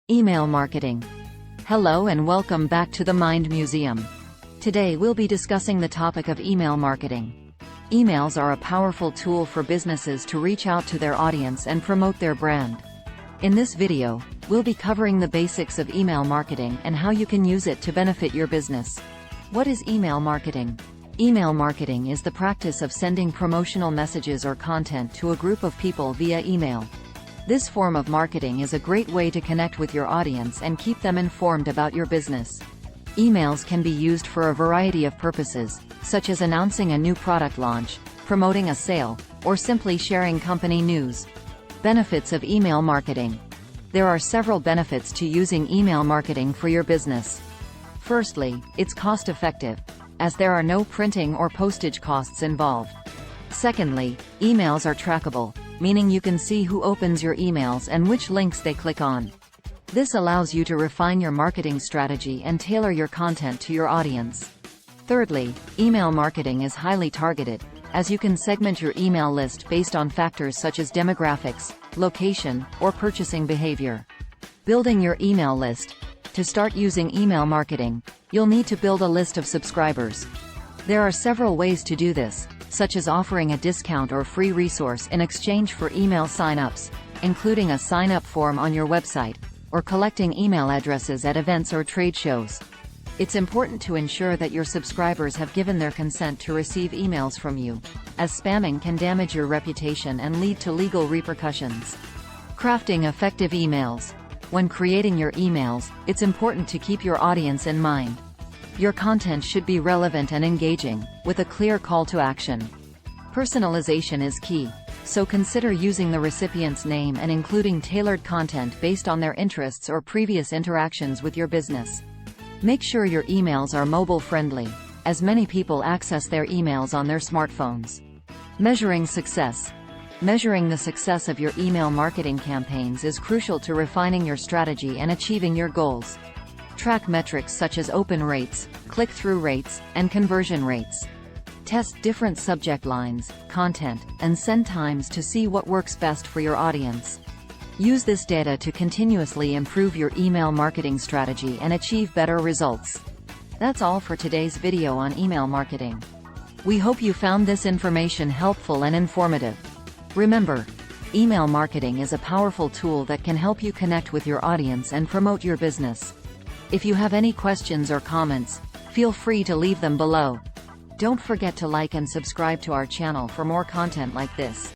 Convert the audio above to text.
Email marketing. Hello and welcome back to the Mind Museum. Today we'll be discussing the topic of email marketing. Emails are a powerful tool for businesses to reach out to their audience and promote their brand. In this video, we'll be covering the basics of email marketing and how you can use it to benefit your business. What is email marketing? Email marketing is the practice of sending promotional messages or content to a group of people via email. This form of marketing is a great way to connect with your audience and keep them informed about your business. Emails can be used for a variety of purposes, such as announcing a new product launch, promoting a sale, or simply sharing company news. Benefits of email marketing. There are several benefits to using email marketing for your business. Firstly, it's cost-effective, as there are no printing or postage costs involved. Secondly, emails are trackable, meaning you can see who opens your emails and which links they click on. This allows you to refine your marketing strategy and tailor your content to your audience. Thirdly, email marketing is highly targeted, as you can segment your email list based on factors such as demographics, location, or purchasing behavior. Building your email list. To start using email marketing, you'll need to build a list of subscribers. There are several ways to do this, such as offering a discount or free resource in exchange for email sign-ups, including a sign-up form on your website, or collecting email addresses at events or trade shows. It's important to ensure that your subscribers have given their consent to receive emails from you, as spamming can damage your reputation and lead to legal repercussions. Crafting effective emails. When creating your emails, it's important to keep your audience in mind. Your content should be relevant and engaging, with a clear call to action. Personalization is key, so consider using the recipient's name and including tailored content based on their interests or previous interactions with your business. Make sure your emails are mobile-friendly, as many people access their emails on their smartphones. Measuring success. Measuring the success of your email marketing campaigns is crucial to refining your strategy and achieving your goals. Track metrics such as open rates, click-through rates, and conversion rates. Test different subject lines, content, and send times to see what works best for your audience. Use this data to continuously improve your email marketing strategy and achieve better results. That's all for today's video on email marketing. We hope you found this information helpful and informative. Remember, email marketing is a powerful tool that can help you connect with your audience and promote your business. If you have any questions or comments, feel free to leave them below. Don't forget to like and subscribe to our channel for more content like this.